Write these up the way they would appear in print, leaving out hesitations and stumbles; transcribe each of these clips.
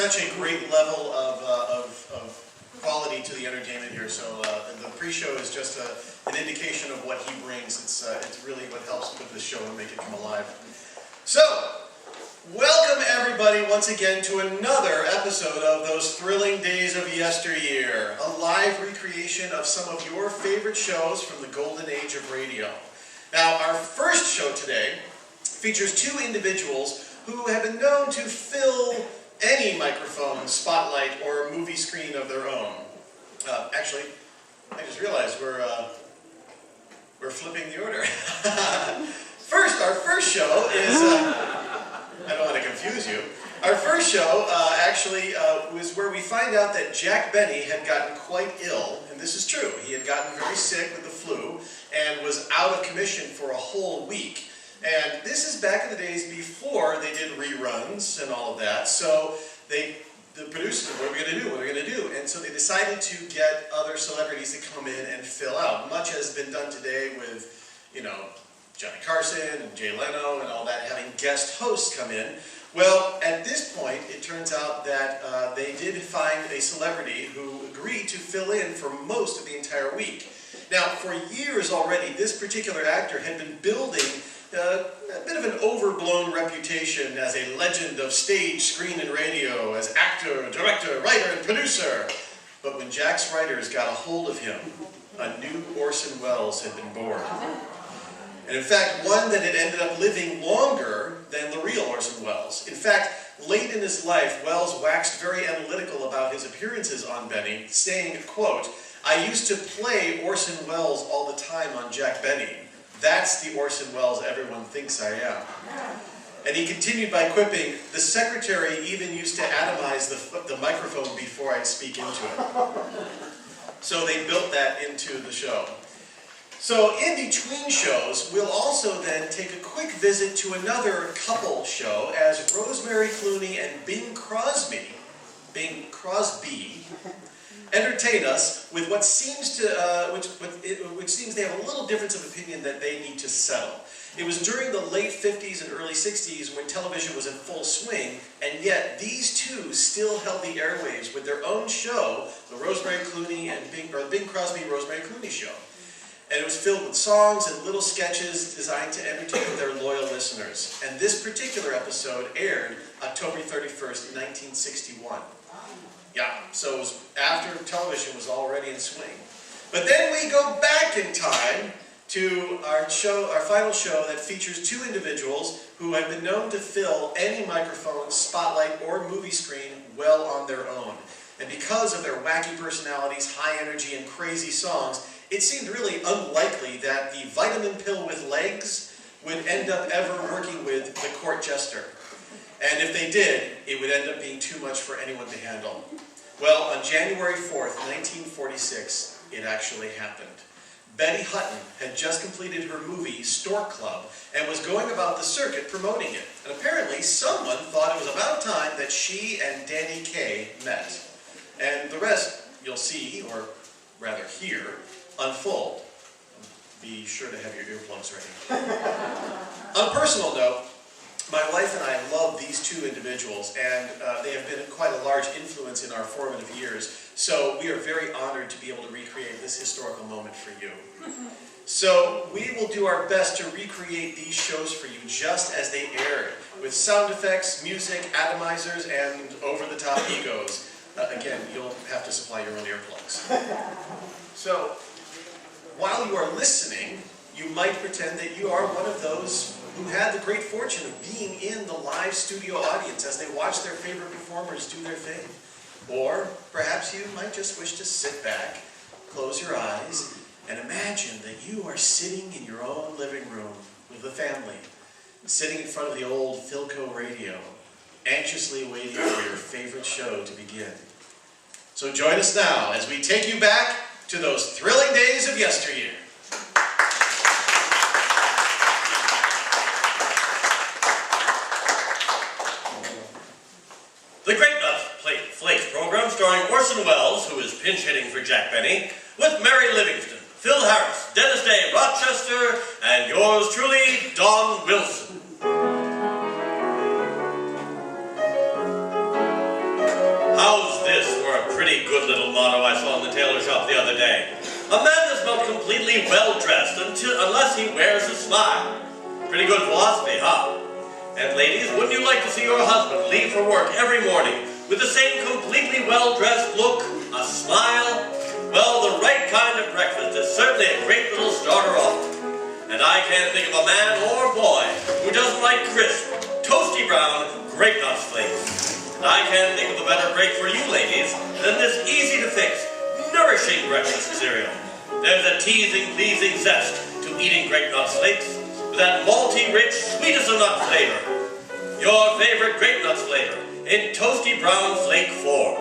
such a great level of quality to the entertainment here. So the pre-show is just an indication of what he brings. It's really what helps put this show and make it come alive. So, welcome everybody once again to another episode of Those Thrilling Days of Yesteryear, a live recreation of some of your favorite shows from the golden age of radio. Now, our first show today features two individuals who have been known to fill any microphone, spotlight, or movie screen of their own. Actually, I just realized we're flipping the order. Our first show is, I don't want to confuse you. Our first show actually was where we find out that Jack Benny had gotten quite ill, and this is true. He had gotten very sick with the flu and was out of commission for a whole week. And this is back in the days before they did reruns and all of that. So the producers said, what are we going to do? What are we going to do? And so they decided to get other celebrities to come in and fill out, much has been done today with, you know, Johnny Carson and Jay Leno and all that, having guest hosts come in. Well, at this point, it turns out that they did find a celebrity who agreed to fill in for most of the entire week. Now, for years already, this particular actor had been building a bit of an overblown reputation as a legend of stage, screen, and radio, as actor, director, writer, and producer. But when Jack's writers got a hold of him, a new Orson Welles had been born. And in fact, one that had ended up living longer than the real Orson Welles. In fact, late in his life, Welles waxed very analytical about his appearances on Benny, saying, quote, "I used to play Orson Welles all the time on Jack Benny. That's the Orson Welles everyone thinks I am." And he continued by quipping, "The secretary even used to atomize the microphone before I'd speak into it." So they built that into the show. So in between shows, we'll also then take a quick visit to another couple show as Rosemary Clooney and Bing Crosby entertain us with what seems to, which seems they have a little difference of opinion that they need to settle. It was during the late 50s and early 60s when television was in full swing, and yet these two still held the airwaves with their own show, the Rosemary Clooney and Bing Crosby Rosemary Clooney Show. And it was filled with songs and little sketches designed to entertain their loyal listeners. And this particular episode aired October 31st, 1961. Yeah, so it was after television was already in swing. But then we go back in time to our final show that features two individuals who have been known to fill any microphone, spotlight, or movie screen well on their own. And because of their wacky personalities, high energy, and crazy songs, it seemed really unlikely that the vitamin pill with legs would end up ever working with the court jester. And if they did, it would end up being too much for anyone to handle. Well, on January 4th, 1946, it actually happened. Betty Hutton had just completed her movie, Stork Club, and was going about the circuit promoting it. And apparently, someone thought it was about time that she and Danny Kaye met. And the rest, you'll see, or rather hear, unfold. Be sure to have your earplugs ready. On a personal note, my wife and I love these two individuals, and they have been quite a large influence in our formative years. So we are very honored to be able to recreate this historical moment for you. So we will do our best to recreate these shows for you just as they aired, with sound effects, music, atomizers, and over-the-top egos. Again, you'll have to supply your own earplugs. So, while you are listening, you might pretend that you are one of those who had the great fortune of being in the live studio audience as they watched their favorite performers do their thing. Or perhaps you might just wish to sit back, close your eyes, and imagine that you are sitting in your own living room with the family, sitting in front of the old Philco radio, anxiously waiting for your favorite show to begin. So join us now as we take you back to those thrilling days of yesteryear. The Great Flakes program starring Orson Welles, who is pinch hitting for Jack Benny, with Mary Livingston, Phil Harris, Dennis Day, Rochester, and yours truly, Don Wilson. a pretty good little motto I saw in the tailor shop the other day. A man is not completely well-dressed unless he wears a smile. Pretty good philosophy, huh? And ladies, wouldn't you like to see your husband leave for work every morning with the same completely well-dressed look, a smile? Well, the right kind of breakfast is certainly a great little starter off. And I can't think of a man or boy who doesn't like crisp, toasty brown grape nuts flakes. And I can't think of a better break for you ladies than this easy-to-fix, nourishing breakfast cereal. There's a teasing, pleasing zest to eating grape nuts flakes with that malty, rich, sweetest of nut flavor. Your favorite grape nuts flavor in toasty brown flake form.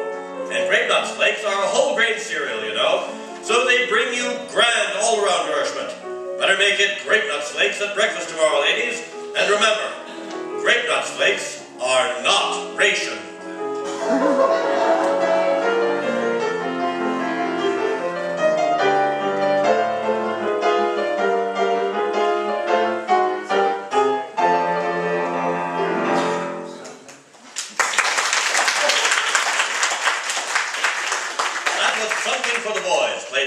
And grape nuts flakes are a whole grain cereal, you know, so they bring you grand all-around nourishment. Better make it grape nuts flakes at breakfast tomorrow, ladies. And remember, grape nuts flakes are not ration.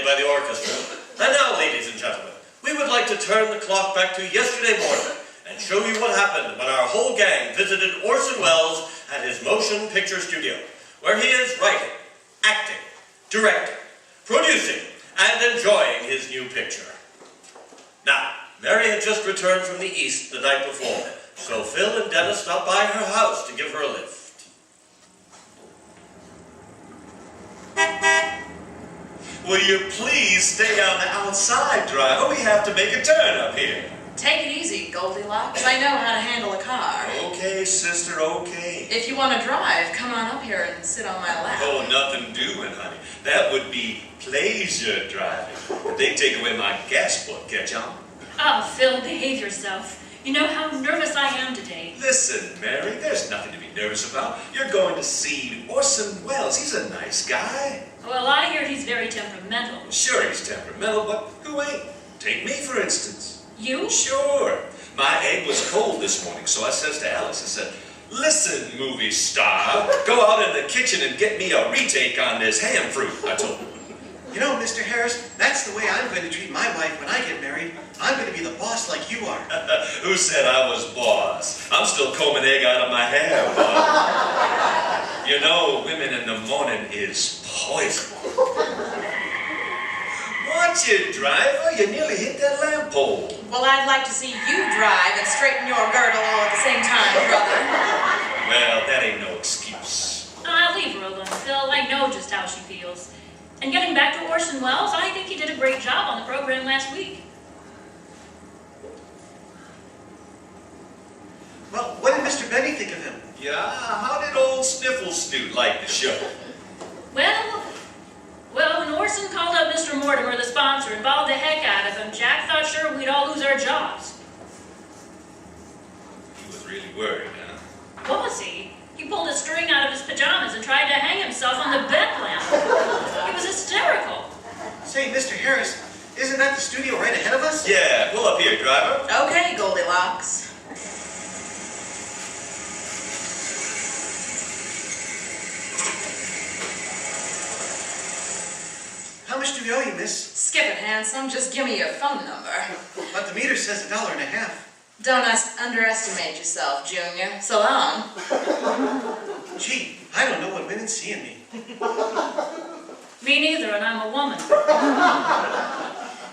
By the orchestra. And now, ladies and gentlemen, we would like to turn the clock back to yesterday morning and show you what happened when our whole gang visited Orson Welles at his motion picture studio, where he is writing, acting, directing, producing, and enjoying his new picture. Now, Mary had just returned from the East the night before, so Phil and Dennis stopped by her house to give her a lift. Will you please stay on the outside, driver? We have to make a turn up here. Take it easy, Goldilocks. I know how to handle a car. Okay, sister, okay. If you want to drive, come on up here and sit on my lap. Oh, nothing doing, honey. That would be pleasure driving. They take away my gas book, catch on? Oh, Phil, behave yourself. You know how nervous I am today. Listen, Mary, there's nothing to be nervous about. You're going to see Orson Welles. He's a nice guy. Well, I hear he's very temperamental. Sure, he's temperamental, but who ain't? Take me, for instance. You? Sure. My egg was cold this morning, so I says to Alice, I said, listen, movie star, go out in the kitchen and get me a retake on this ham fruit, I told her. You know, Mr. Harris, that's the way I'm going to treat my wife when I get married. I'm going to be the boss like you are. Who said I was boss? I'm still combing egg out of my hair, bud. You know, women in the morning is poison. Watch it, driver. You nearly hit that lamp pole. Well, I'd like to see you drive and straighten your girdle all at the same time, brother. Well, that ain't no excuse. I'll leave her alone, Phil. I know just how she feels. And getting back to Orson Welles, I think he did a great job on the program last week. Well, what did Mr. Benny think of him? Yeah, how did old Sniffle Snoot like the show? Well, when Orson called up Mr. Mortimer, the sponsor, and bawled the heck out of him, Jack thought sure we'd all lose our jobs. He was really worried, huh? Was he? He pulled a string out of his pajamas and tried to hang himself on the bed lamp. He was hysterical. Say, Mr. Harris, isn't that the studio right ahead of us? Yeah, pull up here, driver. Okay, Goldilocks. How much do we owe you, miss? Skip it, handsome. Just give me your phone number. But the meter says $1.50. Don't underestimate yourself, Junior. So long. Gee, I don't know what women see in me. Me neither, and I'm a woman.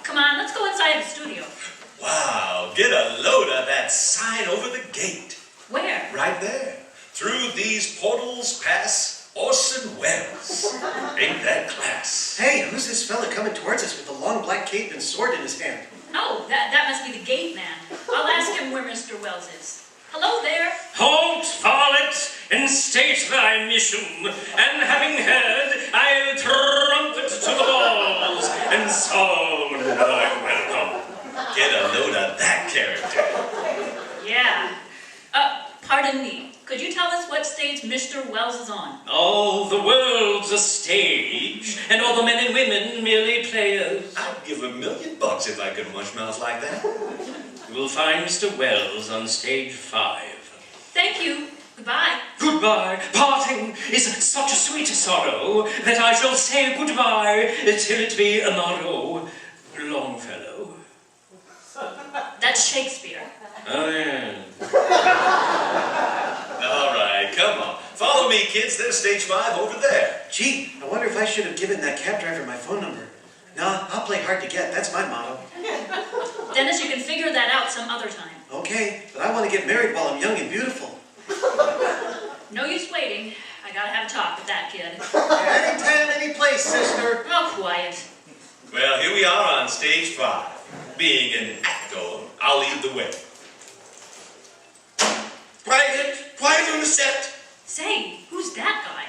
Come on, let's go inside the studio. Wow, get a load of that sign over the gate. Where? Right there. Through these portals pass Orson Welles. Ain't that class? Hey, who's this fella coming towards us with the long black cape and sword in his hand? Oh, that must be the gate man. I'll ask him where Mr. Wells is. Hello there. Halt, varlet, and state thy mission, and having heard, I'll trumpet to the walls, and sound thy welcome. Get a load of that character. Yeah. Pardon me. Could you tell us what stage Mr. Wells is on? Oh, the world's a stage, and all the men and women merely players. I'd give $1 million if I could munch mouths like that. You will find Mr. Wells on stage 5. Thank you. Goodbye. Goodbye. Parting is such a sweet sorrow that I shall say goodbye till it be a-morrow. Longfellow. That's Shakespeare. Oh, yeah. All right, come on. Follow me, kids. There's stage 5 over there. Gee, I wonder if I should have given that cab driver my phone number. Nah, I'll play hard to get. That's my motto. Dennis, you can figure that out some other time. Okay, but I want to get married while I'm young and beautiful. No use waiting. I gotta have a talk with that kid. Anytime, any place, sister. Oh, quiet. Well, here we are on stage 5. Being an actor, I'll lead the way. Quiet on the set. Say, who's that guy?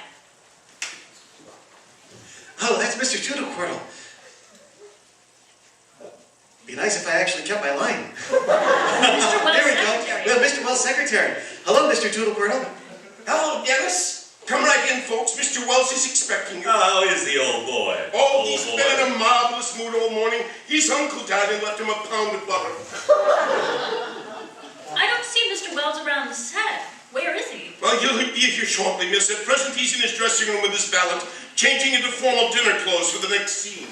Oh, that's Mr. Twiddlequirtle. Be nice if I actually kept my line. Mr. Wells' There we secretary. go. Well, Mr. Wells' secretary. Hello, Mr. Twiddlequirtle. Hello, Dennis. Come right in, folks. Mr. Wells is expecting you. How is the old boy? Oh, Old he's boy. been in a marvelous mood all morning. His uncle died and left him a pound of butter. I don't see Mr. Wells around the set. Where is he? Well, he'll be here shortly, miss. At present, he's in his dressing room with his valet, changing into formal dinner clothes for the next scene.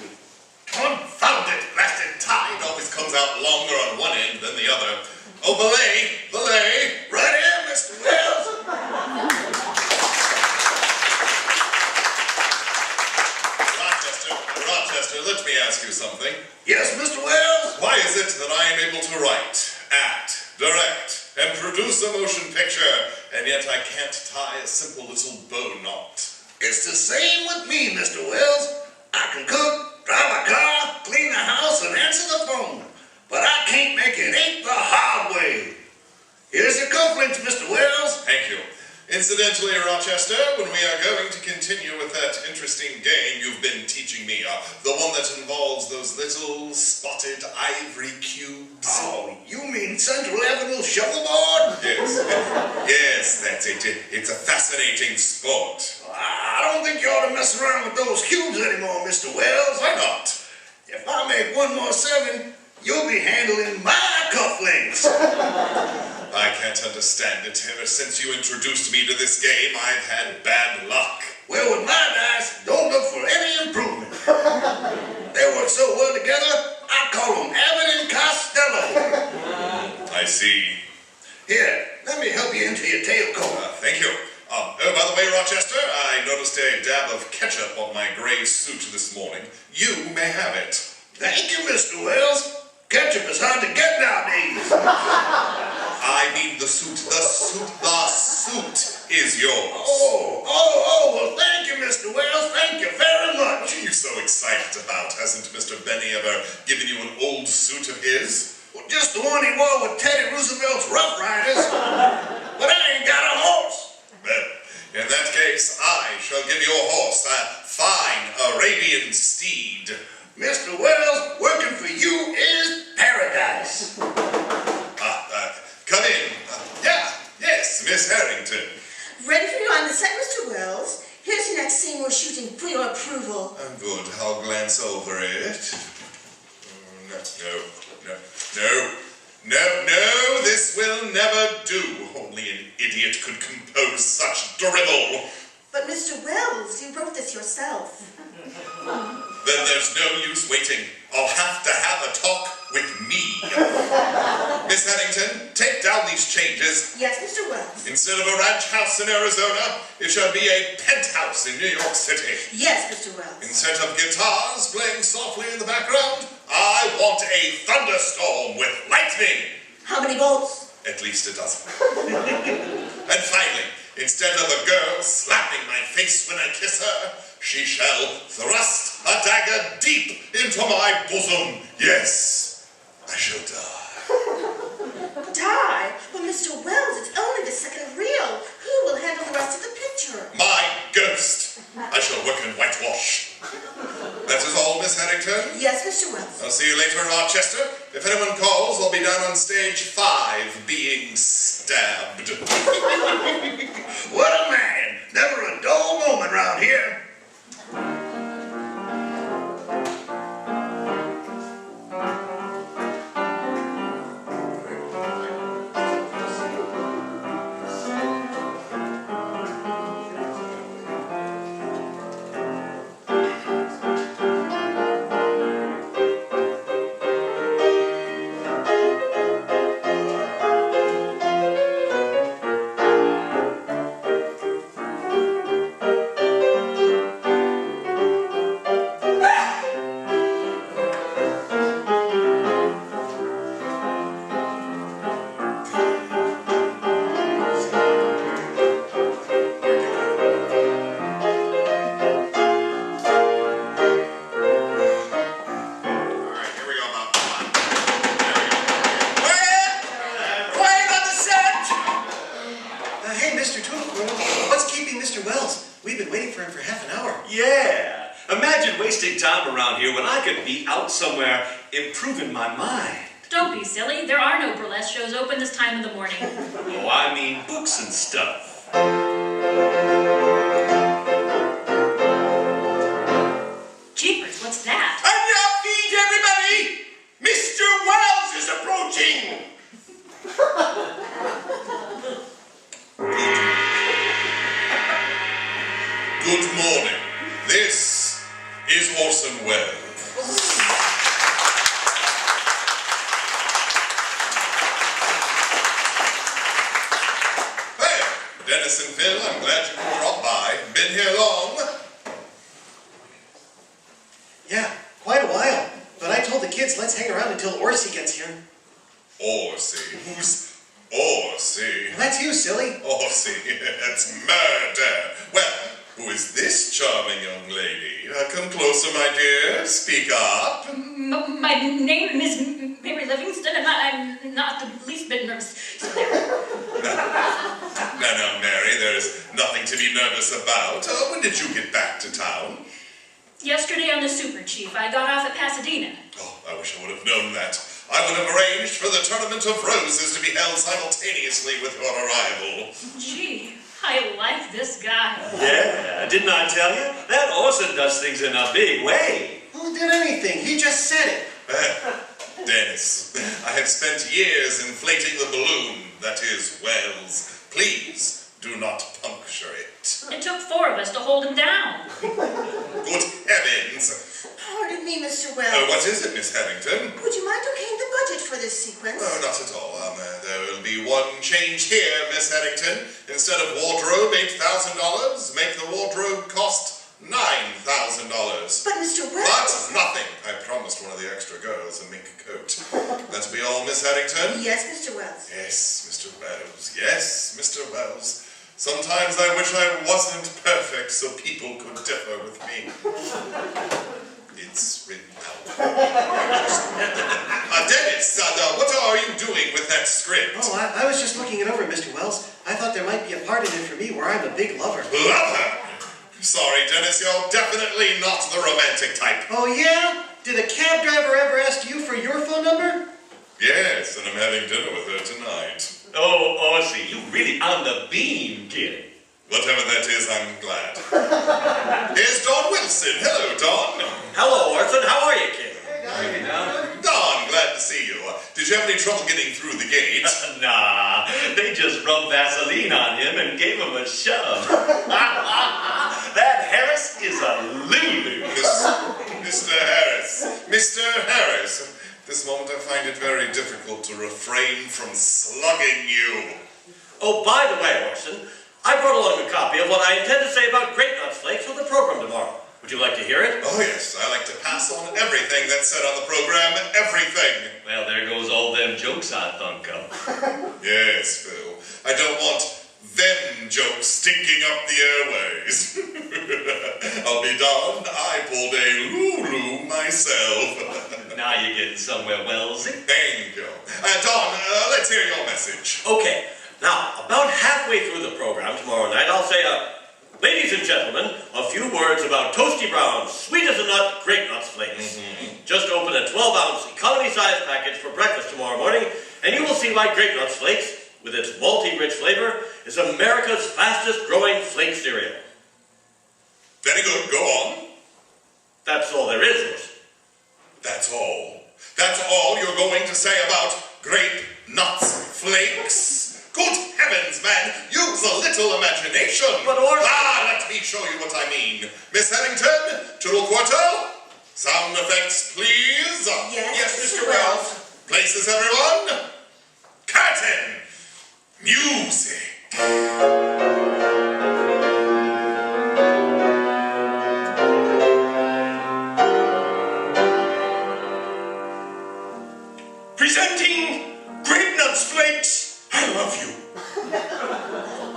Confound it! Blasted tie. It always comes out longer on one end than the other. Oh, belay! Right here, Mr. Wells! Rochester, let me ask you something. Yes, Mr. Wells? Why is it that I am able to write, act, direct, and produce a motion picture, and yet I can't tie a simple little bow knot? It's the same with me, Mr. Wells. I can cook, drive a car, clean the house, and answer the phone. But I can't make it ain't the hard way. Here's your cufflinks, Mr. Wells. Thank you. Incidentally, Rochester, when we are going to continue with that interesting game you've been teaching me, the one that involves those little spotted ivory cubes. Oh, you mean Central Avenue shuffleboard? Yes, yes, that's it. It's a fascinating sport. I don't think you ought to mess around with those cubes anymore, Mr. Wells. Why not? If I make one more 7, you'll be handling my cufflinks. I can't understand it. Ever since you introduced me to this game, I've had bad luck. Well, with my dice, don't look for any improvement. They work so well together, I call them Abbott and Costello. I see. Here, let me help you into your tailcoat. Thank you. Oh, by the way, Rochester, I noticed a dab of ketchup on my gray suit this morning. You may have it. Thank you, Mr. Wells. Ketchup is hard to get nowadays. I mean the suit. The suit is yours. Well, thank you, Mr. Wells. Thank you very much. What are you so excited about? Hasn't Mr. Benny ever given you an old suit of his? Well, just the one he wore with Teddy Roosevelt's Rough Riders. But I ain't got a horse. Well, in that case, I shall give you a horse, a fine Arabian steed. Mr. Wells, working for you is paradise. Come in. Yes, Miss Harrington. Ready for you on the set, Mr. Wells. Here's your next scene we're shooting for your approval. Good. I'll glance over it. No, this will never do. Only an idiot could compose such drivel. But Mr. Wells, you wrote this yourself. Then there's no use waiting. I'll have to have a talk with me. Miss Harrington, take down these changes. Yes, Mr. Wells. Instead of a ranch house in Arizona, it shall be a penthouse in New York City. Yes, Mr. Wells. Instead of guitars playing softly in the background, I want a thunderstorm with lightning. How many bolts? At least a dozen. And finally, instead of a girl slapping my face when I kiss her, she shall thrust a dagger deep into my bosom. Yes, I shall die. Die? But Mr. Wells, it's only the second reel. Who will handle the rest of the picture? My ghost. I shall work in whitewash. That is all, Miss Harrington? Yes, Mr. Wells. I'll see you later in Rochester. If anyone calls, I'll be down on stage 5 being stabbed. What a man. Never a dull moment around here. wasting time around here when I could be out somewhere improving my mind? Don't be silly. There are no burlesque shows open this time of the morning. Oh, I mean books and stuff. Jeepers, what's that? On your feet, everybody! Mr. Wells is approaching! Good morning. This is Orson Welles. Hey, Dennis and Phil, I'm glad you could drop by. Been here long? Yeah, quite a while. But I told the kids, let's hang around until Orsi gets here. Orsi? Who's Orsi? Well, that's you, silly. Orsi, that's murder. Well, who is this charming young lady? Come closer, my dear. Speak up. My name is Mary Livingston, and I'm not the least bit nervous. So there. No, Mary, there's nothing to be nervous about. When did you get back to town? Yesterday on the Super Chief, I got off at Pasadena. Oh, I wish I would have known that. I would have arranged for the Tournament of Roses to be held simultaneously with your arrival. Gee, I like this guy. Yeah, didn't I tell you? That Orson does things in a big way. Who did anything? He just said it. Dennis, I have spent years inflating the balloon that is Wells. Please, do not puncture it. It took 4 of us to hold him down. Good heavens! Pardon me, Mr. Wells. What is it, Miss Harrington? Would you mind okaying the budget for this sequence? Oh, not at all. There will be one change here, Miss Harrington. Instead of wardrobe $8,000, make the wardrobe cost $9,000. But Mr. Wells... But nothing. I promised one of the extra girls a mink coat. That be all, Miss Harrington? Yes, Mr. Wells. Yes, Mr. Wells. Yes, Mr. Wells. Sometimes I wish I wasn't perfect so people could differ with me. It's written out. Dennis, what are you doing with that script? Oh, I was just looking it over, Mr. Wells. I thought there might be a part in it for me where I'm a big lover. Lover? Sorry, Dennis, you're definitely not the romantic type. Oh, yeah? Did a cab driver ever ask you for your phone number? Yes, and I'm having dinner with her tonight. Oh, Orsi, you really on the beam, kid. Whatever that is, I'm glad. Here's Don Wilson. Hello, Don. Hello, Orson. How are you, kid? Hey, Don, glad to see you. Did you have any trouble getting through the gate? Nah, they just rubbed Vaseline on him and gave him a shove. That Harris is a Lulu. Mr. Harris. Mr. Harris. At this moment I find it very difficult to refrain from slugging you. Oh, by the way, Orson, I brought along a copy of what I intend to say about Grape Nuts Flakes for the program tomorrow. Would you like to hear it? Oh, yes. I like to pass on everything that's said on the program. Everything. Well, there goes all them jokes I thunk of. Yes, Phil. I don't want them jokes stinking up the airways. I'll be darned, I pulled a Lulu myself. Now you're getting somewhere, Wellsy. Thank you. Don, let's hear your message. Okay. Now, about halfway through the program tomorrow night, I'll say, ladies and gentlemen, a few words about Toasty Brown's sweet as a nut Grape Nuts Flakes. Just open a 12-ounce economy-size package for breakfast tomorrow morning, and you will see why Grape Nuts Flakes, with its malty-rich flavor, is America's fastest-growing flake cereal. Very good. Go on. That's all there is. That's all. That's all you're going to say about Grape Nuts Flakes? Good heavens, man, use a little imagination. But Orson... let me show you what I mean. Miss Harrington, Tootle Quarto, sound effects, please. Yes, Mr. Wells. Places, everyone. Curtain. Music. Presenting Grape Nuts Flakes, I Love You.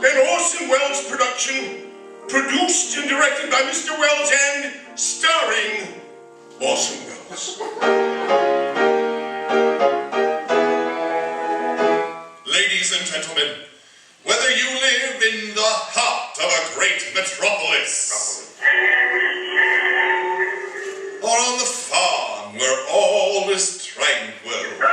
An Orson Welles production, produced and directed by Mr. Wells and starring Orson Welles. Ladies and gentlemen, whether you live in the heart of a great metropolis, on the farm where all is tranquil.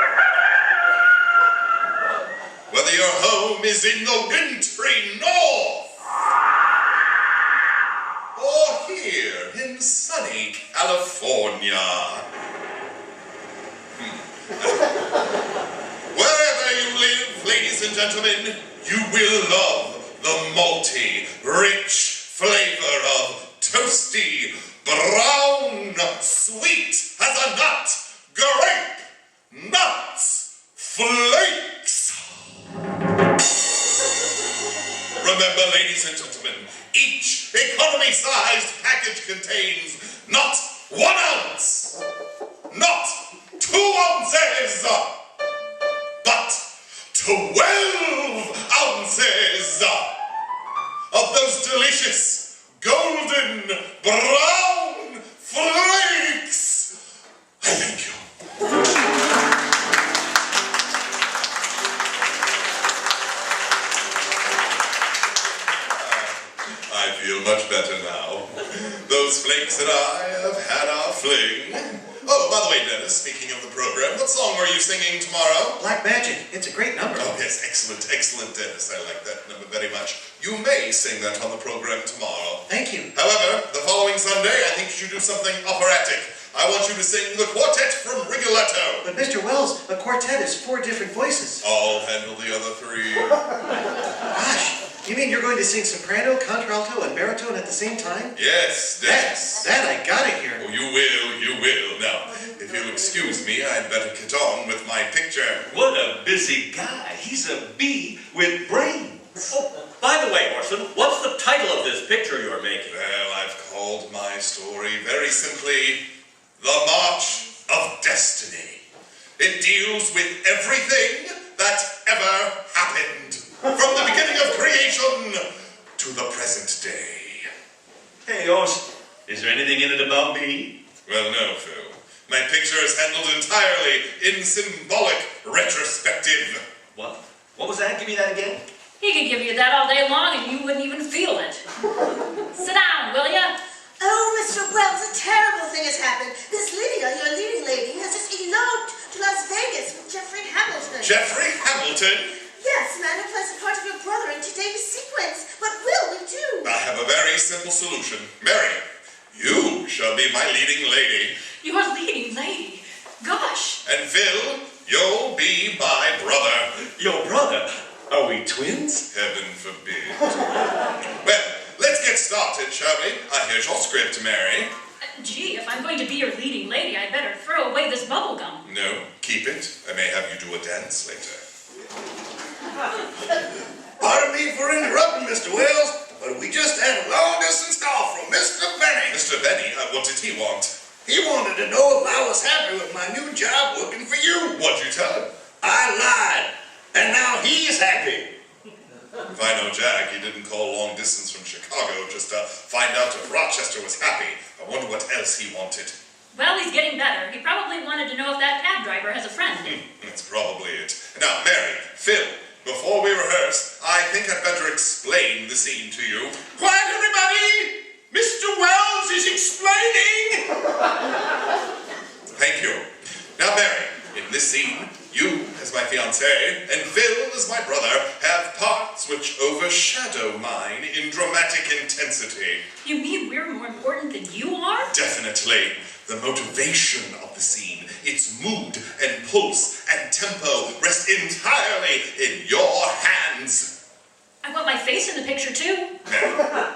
Whether your home is in the wintry north, or here in sunny California. Wherever you live, ladies and gentlemen, you will love the malty, rich flavor of toasty, brown, sweet as a nut, grape, nuts, flakes. Remember, ladies and gentlemen, each economy-sized package contains not 1 ounce, not 2 ounces, but 12 ounces of those delicious golden brown flakes. I thank you. I feel much better now. Those flakes and I have had our fling. Oh, by the way, Dennis, speaking of the program, what song are you singing tomorrow? Black Magic. It's a great number. Oh, yes, excellent, excellent, Dennis. I like that number very much. You may sing that on the program tomorrow. Thank you. However, the following Sunday, I think you should do something operatic. I want you to sing the quartet from Rigoletto. But Mr. Wells, a quartet is 4 different voices. I'll handle the other 3. Gosh, you mean you're going to sing soprano, contralto, and baritone at the same time? Yes, Dennis. That I gotta hear. Oh, you will. Now, if you'll excuse me, I'd better get on with my picture. What a busy guy. He's a bee with brains. Oh, by the way, Orson, what's the title of this picture you're making? Well, I've called my story very simply, The March of Destiny. It deals with everything that ever happened, from the beginning of creation to the present day. Hey, Orson, is there anything in it about me? Well, no, Phil. My picture is handled entirely in symbolic retrospective. What? What was that? Give me that again. He could give you that all day long and you wouldn't even feel it. Sit down, will ya? Oh, Mr. Wells, a terrible thing has happened. Miss Lydia, your leading lady, has just eloped to Las Vegas with Jeffrey Hamilton. Jeffrey Hamilton? Yes, man who plays the part of your brother in today's sequence. What will we do? I have a very simple solution. Mary, you shall be my leading lady. Your leading lady? Gosh. And Phil, you'll be my brother. Your brother? Are we twins? Heaven forbid. Well, let's get started, shall we? Here's your script, Mary. Gee, if I'm going to be your leading lady, I'd better throw away this bubble gum. No, keep it. I may have you do a dance later. Pardon me for interrupting, Mr. Wells, but we just had a long-distance call from Mr. Benny. Mr. Benny, what did he want? He wanted to know if I was happy with my new job working for you. What'd you tell him? I lied, and now he's happy. If I know Jack, he didn't call long distance from Chicago just to find out if Rochester was happy. I wonder what else he wanted. Well, he's getting better. He probably wanted to know if that cab driver has a friend. That's probably it. Now, Mary, Phil, before we rehearse, I think I'd better explain the scene to you. Quiet, everybody! Mr. Wells is explaining! Thank you. Now, Mary, in this scene, you, as my fiancée, and Phil, as my brother, have parts which overshadow mine in dramatic intensity. You mean we're more important than you are? Definitely. The motivation of the scene, its mood and pulse and tempo rest entirely in your hands. I want my face in the picture, too. Mary,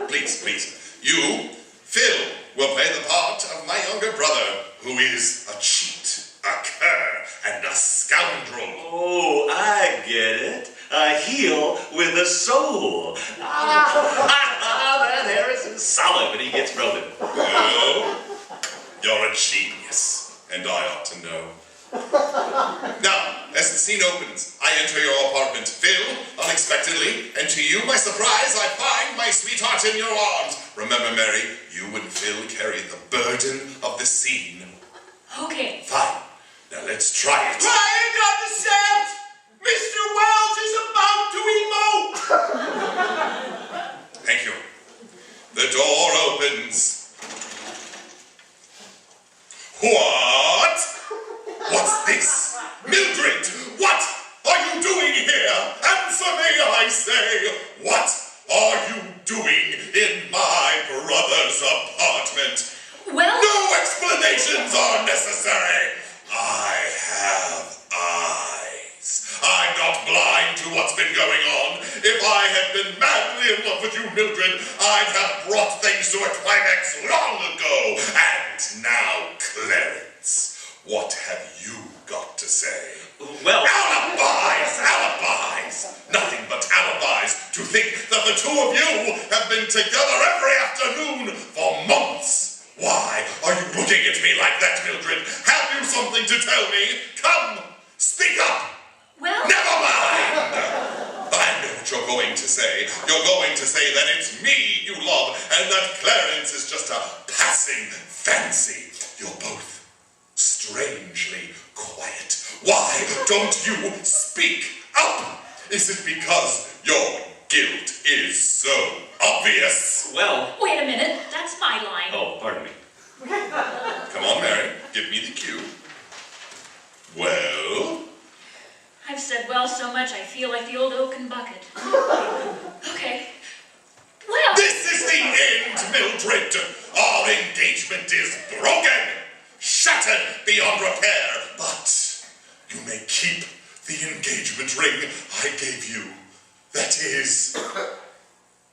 please. You, Phil, will play the part of my younger brother, who is a cheat, a cur, and a scoundrel. Oh, I get it. A heel with a soul. That Harrison's solid when he gets rolling. No, you're a genius, and I ought to know. Now, as the scene opens, I enter your apartment, Phil, unexpectedly, and to you, my surprise, I find my sweetheart in your arms. Remember, Mary, you and Phil carry the burden of the scene. Okay. Fine. Now let's try it. Quiet on the set! Mr. Wells is about to emote! Thank you. The door opens. What? What's this? Mildred, what are you doing here? Answer me, I say. What are you doing in my brother's apartment? Well... No explanations are necessary. I have eyes. I'm not blind to what's been going on. If I had been madly in love with you, Mildred, I'd have brought things to a climax long ago. And now, Clarence, what have you got to say? Well... Alibis! Alibis! Nothing but alibis to think that the two of you have been together every afternoon for months. Why are you looking at me like that, Mildred? Have you something to tell me? Come, speak up! Well... Never mind! I know what you're going to say. You're going to say that it's me you love and that Clarence is just a passing fancy. You're both strangely quiet. Why don't you speak up? Is it because your guilt is so obvious? Well... Wait a minute, that's my line. Oh, pardon me. Come on, Mary, give me the cue. Well? I've said well so much I feel like the old oaken bucket. Okay. Well... This is the end, Mildred! Our engagement is broken! Shattered beyond repair! But you may keep the engagement ring I gave you. That is,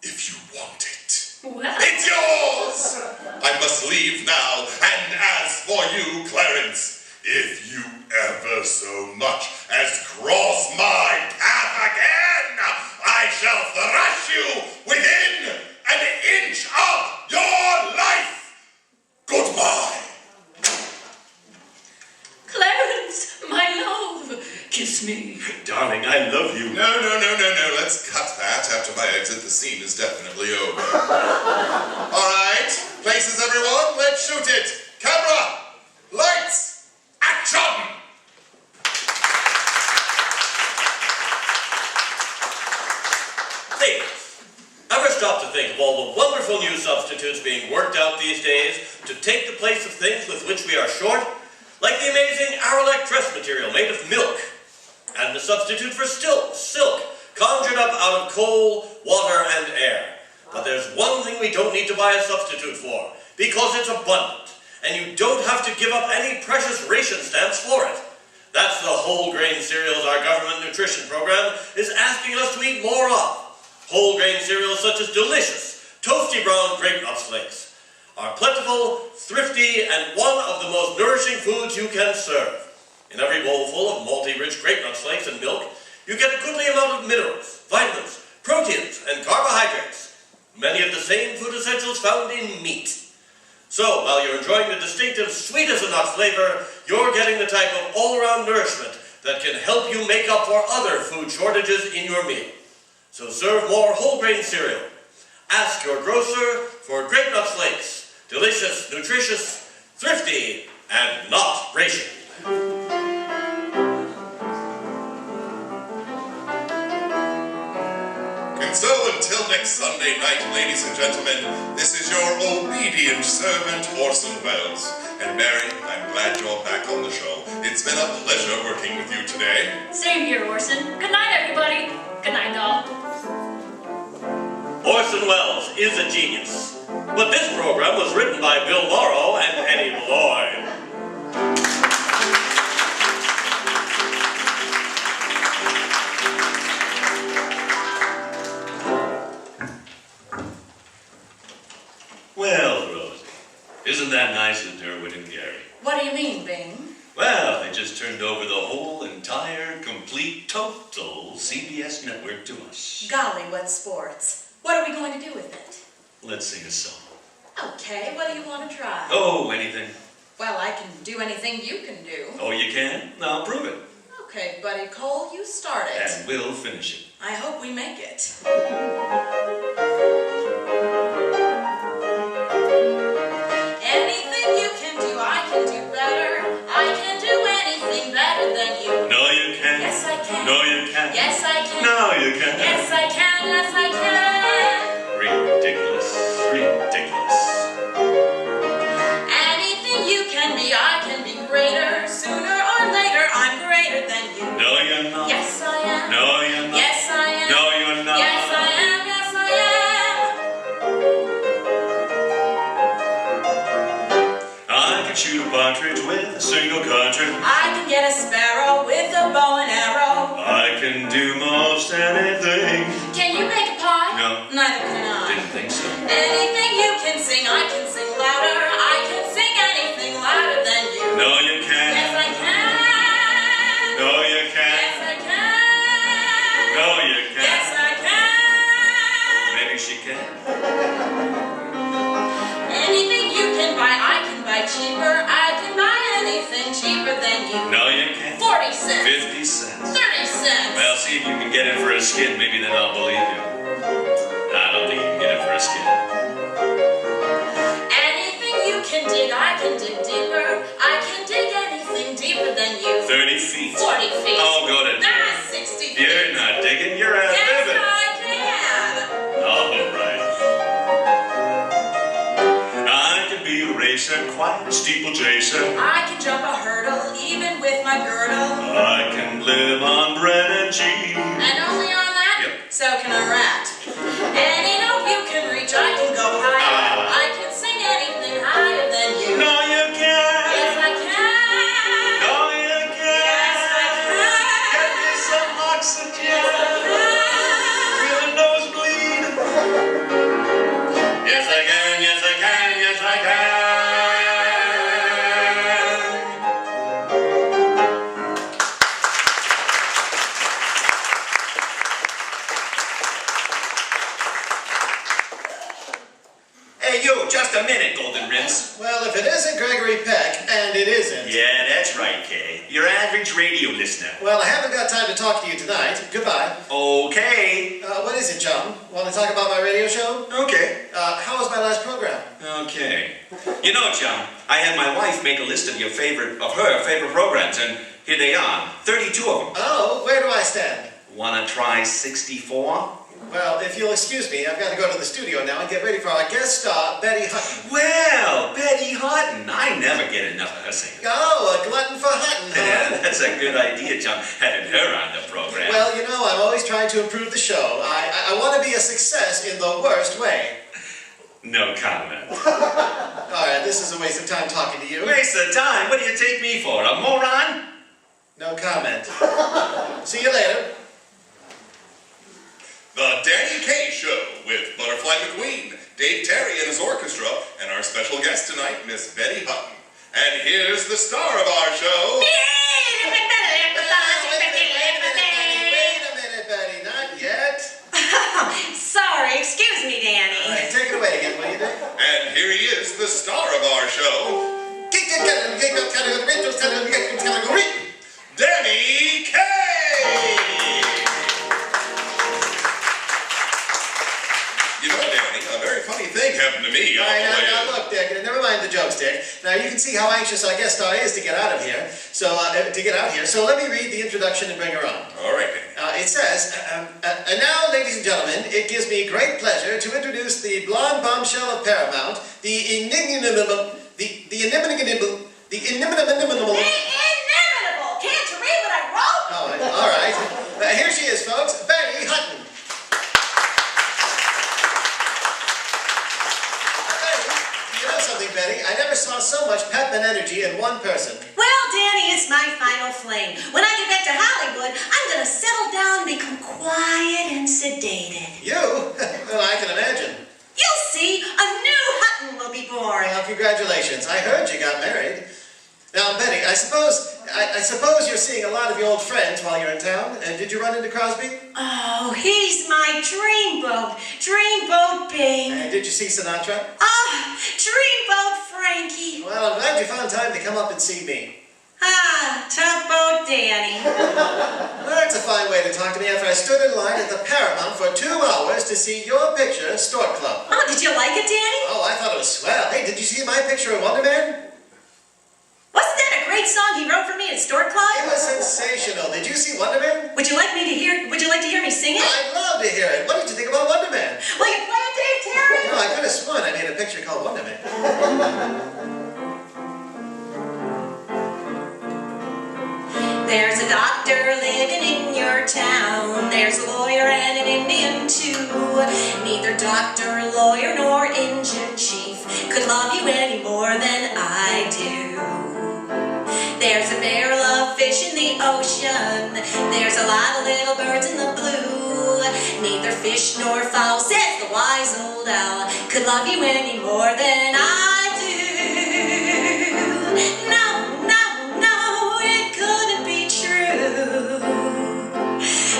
if you want it. Well... It's yours! I must leave now, and as for you, Clarence, if you ever so much as cross my path again, I shall thrash you within an inch of your life! Goodbye! Clarence, my love, kiss me. Darling, I love you. No. Let's cut that. After my exit, the scene is definitely over. All right. Places, everyone. Let's shoot it. Camera. Lights. Action. Ladies, ever stop to think of all the wonderful new substitutes being worked out these days to take the place of things with which we are short? Like the amazing Aralec dress material made of milk, and the substitute for silk, conjured up out of coal, water, and air. But there's one thing we don't need to buy a substitute for, because it's abundant, and you don't have to give up any precious ration stamps for it. That's the whole grain cereals our government nutrition program is asking us to eat more of. Whole grain cereals such as delicious, toasty brown grape nuts flakes are plentiful, thrifty, and one of the most nourishing foods you can serve. In every bowl full of malty-rich grape nuts flakes and milk, you get a goodly amount of minerals, vitamins, proteins, and carbohydrates. Many of the same food essentials found in meat. So, while you're enjoying the distinctive sweet-as-a-nut flavor, you're getting the type of all-around nourishment that can help you make up for other food shortages in your meal. So serve more whole grain cereal. Ask your grocer for grape nuts flakes. Delicious, nutritious, thrifty, and not rationed. And so, until next Sunday night, ladies and gentlemen, this is your obedient servant, Orson Welles. And Mary, I'm glad you're back on the show. It's been a pleasure working with you today. Same here, Orson. Good night, everybody. Good night, doll. Orson Welles is a genius. But this program was written by Bill Morrow and Penny Lloyd. Well, Rosie, isn't that nice of Derwin and Gary? What do you mean, Bing? Well, they just turned over the whole entire, complete, total CBS network to us. Golly, what sports. What are we going to do with it? Let's sing a song. Okay, what do you want to try? Oh, anything. Well, I can do anything you can do. Oh, you can? Now prove it. Okay, Buddy Cole, you start it. And we'll finish it. I hope we make it. Anything you can do, I can do better. I can do anything better than you. No, you can't. Yes, I can. No, you can't. Yes, I can. No, you can't. Yes, I can. Yes, I can. Ridiculous. Ridiculous. Anything you can be, I can can shoot a partridge with a single cartridge. I can get a sparrow with a bow and arrow. I can do most anything. Can you make a pie? No. Neither can I. Didn't think so. Anything you can sing, I can sing louder. I can sing anything louder than you. No, you can't. Yes, I can. No, you can't. Yes, I can. No, you can't. Yes, I can. Maybe she can. Anything you can buy, I can buy cheaper. I can buy anything cheaper than you. No, you can't. 40 cents. 50 cents. 30 cents. Well, see if you can get it for a skid. Maybe then I'll believe you. I don't think you can get it for a skid. Anything you can dig, I can dig deeper. I can dig anything deeper than you. 30 feet. 40 feet. Oh, go to Ah, 60 feet. You're not digging. You're out Yes, living. I can. All right. I can be a racer, quite a steeplechaser. I can jump a hurdle, even with my girdle. I can live on bread and cheese. And only on that? Yep. So can a rat. Any note you can reach, I can go higher. I can sing anything higher than you. No, you can't. Yes, I can. No, you can't. Yes, I can. Get me some oxygen. Yes, I can. With a nosebleed. Yes, I can. Yes, I can. Yes, I can. Hey, you, just a minute, Golden Rims. Well, if it isn't Gregory Peck, and it isn't. Yeah, that's right, Kay. Your average radio listener. Well, I haven't got time to talk to you tonight. Goodbye. Okay. What is it, chum? Want to talk about my radio show? Okay. How was my last program? Okay. You know, chum, I had my wife make a list of her favorite programs, and here they are. 32 of them. Oh, where do I stand? Wanna try 64? Well, if you'll excuse me, I've got to go to the studio now and get ready for our guest star, Betty Hutton. Well, Betty Hutton. I never get enough of her singing. Oh, a glutton for Hutton, huh? Yeah, that's a good idea, chum, having her on the program. Well, you know, I'm always trying to improve the show. I want to be a success in the worst way. No comment. All right, this is a waste of time talking to you. Waste of time? What do you take me for, a moron? No comment. See you later. The Danny Kaye Show with Butterfly McQueen, Dave Terry and his orchestra, and our special guest tonight, Miss Betty Hutton. And here's the star of our show. Wait a minute, Betty, not yet. Sorry, excuse me, Danny. All right, take it away again, will you, Dick? And here he is, the star of our show, Danny Kaye! You know, Danny, a very funny thing happened to me All on right, the way now look, Dick, never mind the jokes, Dick. Now, you can see how anxious our guest star is to get out of here. So, So let me read the introduction and bring her on. All right. It says, and now, ladies and gentlemen, it gives me great pleasure to introduce the blonde bombshell of Paramount, the inimitable. Inimitable. Can't you read what I wrote? All right. Here she is, folks, Betty Hutton. You know something, Betty? I never saw so much pep and energy in one person. Well, Danny, it's my final fling. When I get back to Hollywood, I'm going to settle down and become quiet and sedated. You? Well, I can imagine. You'll see, a new Hutton will be born. Well, congratulations. I heard you got married. Now, Betty, I suppose you're seeing a lot of your old friends while you're in town. And did you run into Crosby? Oh, he's my dreamboat babe. And did you see Sinatra? Ah, dreamboat Frankie. Well, I'm glad you found time to come up and see me. Ah, tugboat Danny. Well, that's a fine way to talk to me after I stood in line at the Paramount for 2 hours to see your picture, Stork Club. Oh, did you like it, Danny? Oh, I thought it was swell. Hey, did you see my picture of Wonder Man? Wasn't that a great song he wrote for me at Stork Club? It was sensational. Did you see Wonder Man? Would you like to hear me sing it? I'd love to hear it. What did you think about Wonder Man? Will you play it, Dave Terry? No, I could have sworn I made a picture called Wonder Man. There's a doctor living in your town. There's a lawyer and an Indian too. Neither doctor, lawyer, nor Indian chief could love you any more than I do. ocean. There's a lot of little birds in the blue. Neither fish nor fowl, says the wise old owl, could love you any more than I do. No, no, no, it couldn't be true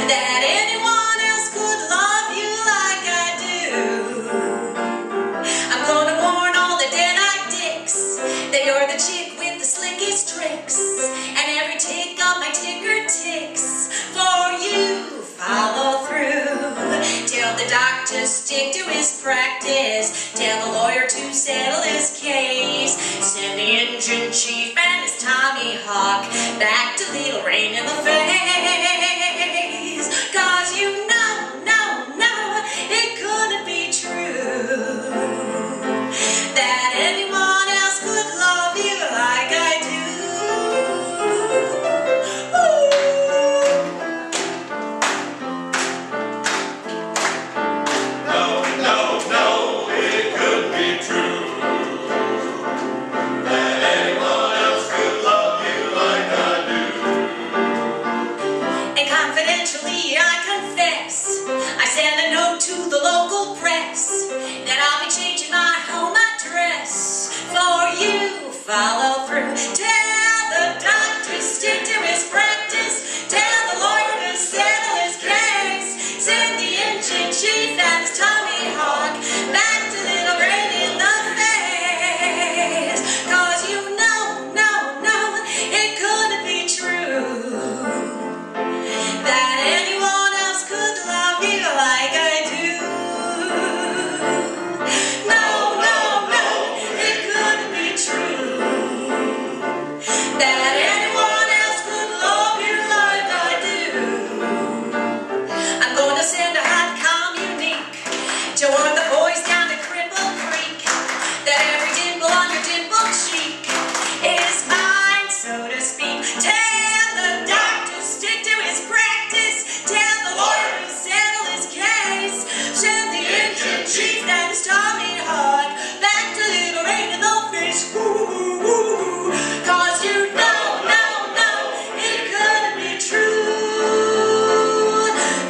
that anyone else could love you like I do. I'm gonna warn all the dead-eyed dicks that you're the chick with the slickest tricks, and every tick of my ticker ticks for you. Follow through. Tell the doctor stick to his practice. Tell the lawyer to settle his case. Send the engine chief and his Tommy Hawk back to Little Rain in the face. 'Cause you know, no, no, it couldn't be true that anyone else could love you like I do. No, no, no, it could be true that anyone else could love you like I do. And confidentially I confess, I send a note to the local press that I'll be changing my home address for you. Follow through. Tell the doctor stick to his practice. Tell the lawyer to settle his case. Send the engine chief and his Tommy Hawk back to Little Rain in the face. 'Cause you know, no, no, it couldn't be true that anyone else could love you like I do. No, no, no, it couldn't be true that anyone else could love you like I do. I'm going to send a hot communique to one of the boys down at Cripple Creek, that every dimple on your dimple cheek is mine, so to speak. Tell the doctor stick to his practice. Tell the lawyer to settle his case. Send the engine chief and his Tommy Hawk back to Little Rain in the face. Woo, woo, woo. 'Cause you know, no, no, it couldn't be true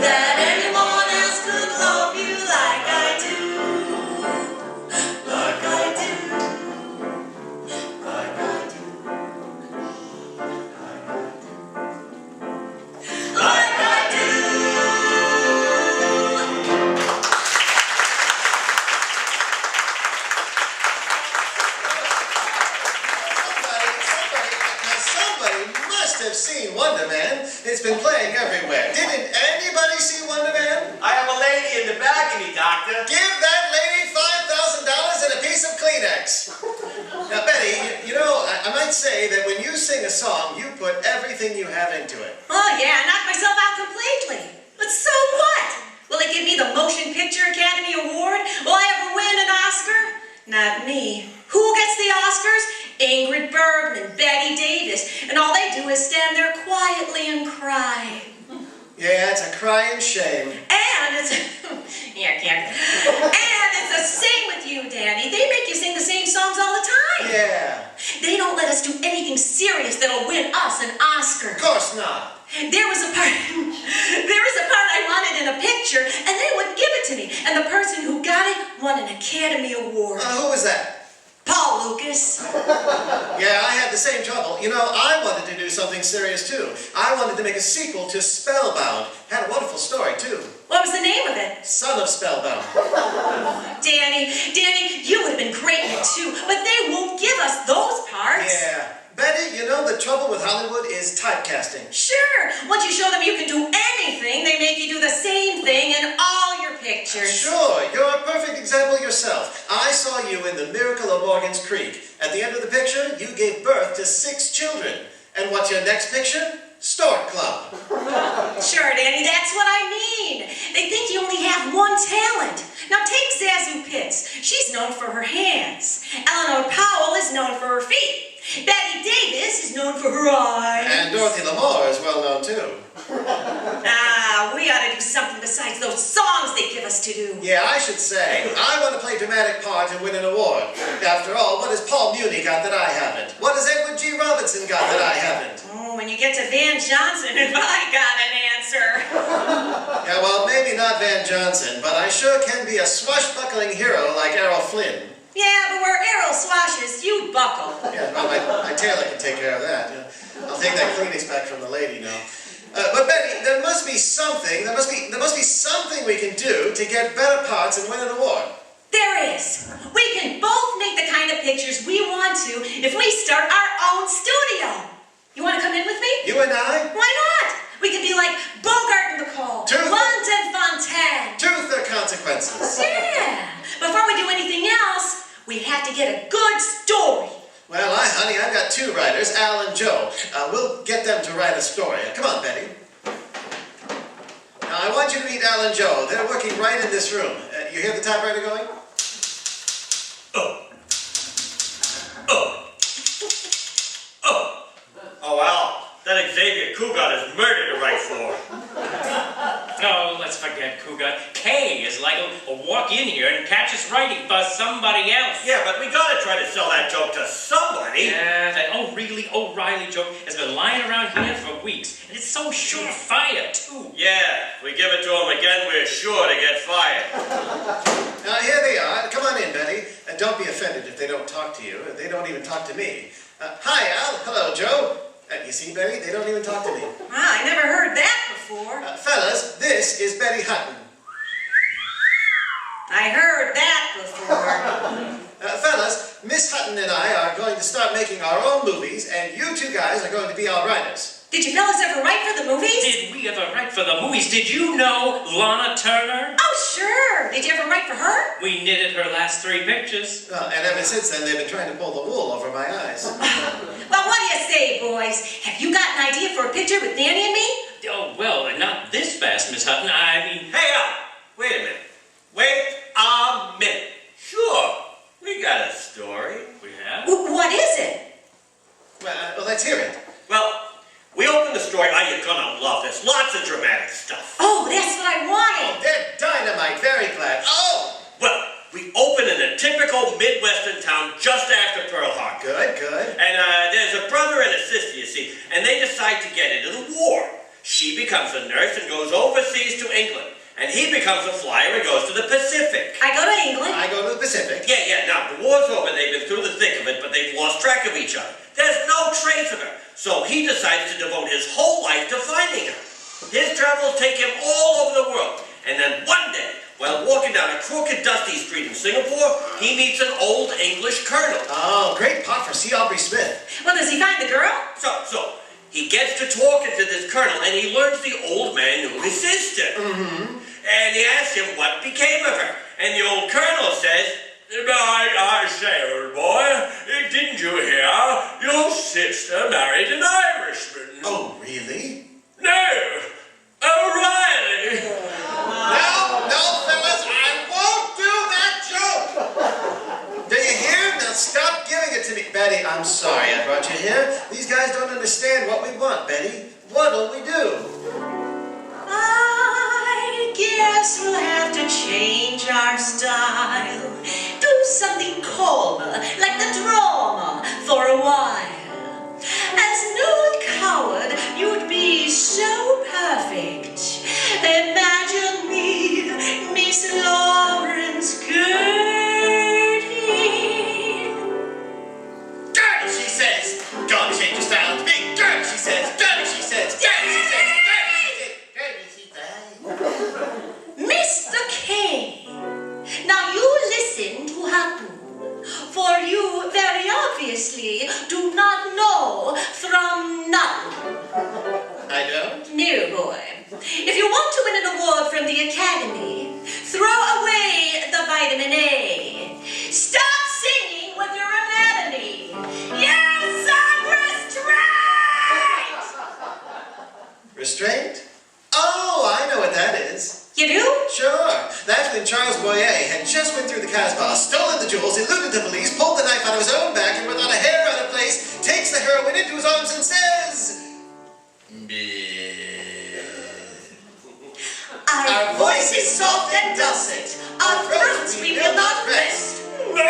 that anyone else could love you like I do. Like I do. Like I do. Like I do. Somebody must have seen Wonder Man. It's been playing everywhere. Didn't anybody see Wonder Man? I have a lady in the back of me, Doctor. Give that lady $5,000 and a piece of Kleenex. Now, Betty, you know, I might say that when you sing a song, you put everything you have into it. Oh yeah, I knocked myself out completely. But so what? Will they give me the Motion Picture Academy Award? Will I ever win an Oscar? Not me. Who gets the Oscars? Ingrid Bergman, Betty Davis, and all they do is stand there quietly and cry. Yeah, it's a crying shame. And it's and it's the same with you, Danny. They make you sing the same songs all the time. Yeah. They don't let us do anything serious that'll win us an Oscar. Of course not. There was a part I wanted in a picture, and they wouldn't give it to me. And the person who got it won an Academy Award. Who was that? Paul Lucas. Yeah, I had the same trouble. You know, I wanted to do something serious too. I wanted to make a sequel to Spellbound. Had a wonderful story too. What was the name of it? Son of Spellbound. Danny, you would have been great in it too, but they won't give us those parts. Yeah. Betty, you know the trouble with Hollywood is typecasting. Sure. Once you show them you can do anything, they make you do the same thing in all your pictures. Sure. You're a perfect example yourself. I saw you in The Miracle of Morgan's Creek. At the end of the picture, you gave birth to 6 children. And what's your next picture? Stork Club. Sure, Danny, that's what I mean. They think you only have one talent. Now take Zazu Pitts. She's known for her hands. Eleanor Powell is known for her feet. Betty Davis is known for her eyes. And Dorothy Lamour is well known too. We ought to do something besides those songs they give us to do. Yeah, I should say. I want to play a dramatic part and win an award. After all, what has Paul Muni got that I haven't? What has Edward G. Robinson got that I haven't? Oh, when you get to Van Johnson, have I got an answer? Yeah, well, maybe not Van Johnson, but I sure can be a swashbuckling hero like Errol Flynn. Yeah, but where Errol swashes, you buckle. Yeah, well, my tailor can take care of that. I'll take that Kleenex back from the lady now. But Betty, there must be something. There must be something we can do to get better parts and win an award. There is. We can both make the kind of pictures we want to if we start our own studio. You want to come in with me? You and I? Why not? We could be like Bogart and Bacall, London Fontaine. Truth or consequences? Yeah. Before we do anything else, we have to get a good story. Well, honey, I've got two writers, Al and Joe. We'll get them to write a story. Come on, Betty. Now, I want you to meet Al and Joe. They're working right in this room. You hear the typewriter going? Oh, Al, that Xavier Cugat is murder to write for. No, let's forget Cugat. Kay is like a walk in here and catch us writing for somebody else. Yeah, but we gotta try to sell that joke to somebody. Yeah, that oh really O'Reilly joke has been lying around here for weeks, and it's so surefire too. Yeah, if we give it to him again, we're sure to get fired. Now, here they are. Come on in, Betty. Don't be offended if they don't talk to you. They don't even talk to me. Hi, Al. Hello, Joe. You see, Betty? They don't even talk to me. Wow, I never heard that before. Fellas, this is Betty Hutton. I heard that before. Fellas, Miss Hutton and I are going to start making our own movies, and you two guys are going to be our writers. Did you fellas ever write for the movies? Did we ever write for the movies? Did you know Lana Turner? Oh, sure. Did you ever write for her? We knitted her last 3 pictures. And ever since then, they've been trying to pull the wool over my eyes. Well, what do you say, boys? Have you got an idea for a picture with Danny and me? Oh, well, not this fast, Miss Hutton. I mean... Hey, Al, wait a minute. Wait a minute. Sure, we got a story. We have? What is it? Well, let's hear it. Well, we opened the story. Oh, you're gonna love this. Lots of dramatic stuff. Oh, that's what I wanted. Oh, they're dynamite. Very glad. Oh! Well, we open in a typical Midwestern town just after Pearl Harbor. Good, good. And there's a brother and a sister, you see, and they decide to get into the war. She becomes a nurse and goes overseas to England. And he becomes a flyer and goes to the Pacific. I go to England. I go to the Pacific. Yeah. Now, the war's over. They've been through the thick of it, but they've lost track of each other. There's no trace of her. So he decides to devote his whole life to finding her. His travels take him all over the world. And then one day, while walking down a crooked, dusty street in Singapore, he meets an old English colonel. Oh, great part for C. Aubrey Smith. Well, does he find the girl? So, he gets to talking to this colonel, and he learns the old man knew his sister. Mm-hmm. And he asks him what became of her. And the old colonel says, I say, old boy, didn't you hear? Your sister married an Irishman. Oh, really? No, O'Reilly. No, fellas, I won't do that joke. Do you hear? Now stop giving it to me. Betty, I'm sorry I brought you here. These guys don't understand what we want, Betty. What'll we do? I guess we'll have to change our style. Do something calmer, like the drama, for a while. As Noel Coward, you'd be so perfect. Imagine me, Miss Lawrence Gertie. Gertie, she says. Don't change your style to me. Gertie, she says. Gertie, she says. Gertie, she says. Mr. K, now you listen to Hutton, for you very obviously do not know from nothing. I don't? No, boy. If you want to win an award from the Academy, throw away the vitamin A. Stop singing with your anatomy. Yes, I'm restrained! Restraint? Oh, I know what that is. You do? Sure. That's when Charles Boyer had just went through the Casbah, stolen the jewels, eluded the police, pulled the knife out of his own back, and without a hair out of place, takes the heroine into his arms and says... Our voice is soft and dulcet, our throats we will not rest. No!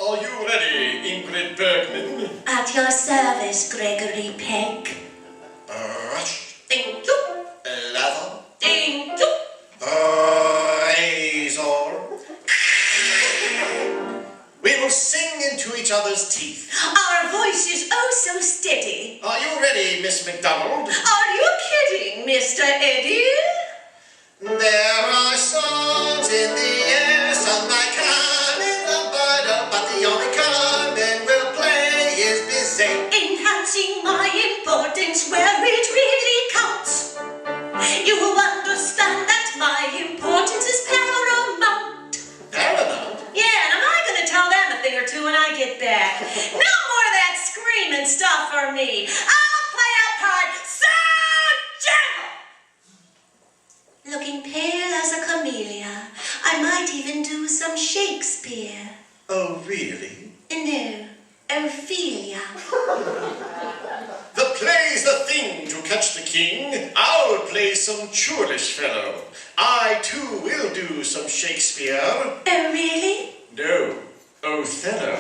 Are you ready, Ingrid Bergman. At your service, Gregory Peck. Brush. Thank you. Leather. Thank you. Razor. We will sing into each other's teeth. Our voice is oh so steady. Are you ready, Miss McDonald? Are you kidding, Mr. Eddie? There are songs in the air sung by Carmen Lombardo, but the only Carmen will play is busy. Enhancing my importance where it really counts. You will understand that my importance is paramount. Paramount? Yeah, and I'm going to tell them a thing or two when I get back. No more of that screaming stuff for me. I'll play a part so gentle. Looking pale as a camellia, I might even do some Shakespeare. Oh, really? No, Ophelia. The play's the thing to catch the king. I'll play some churlish fellow. I, too, will do some Shakespeare. Oh, really? No, Othello.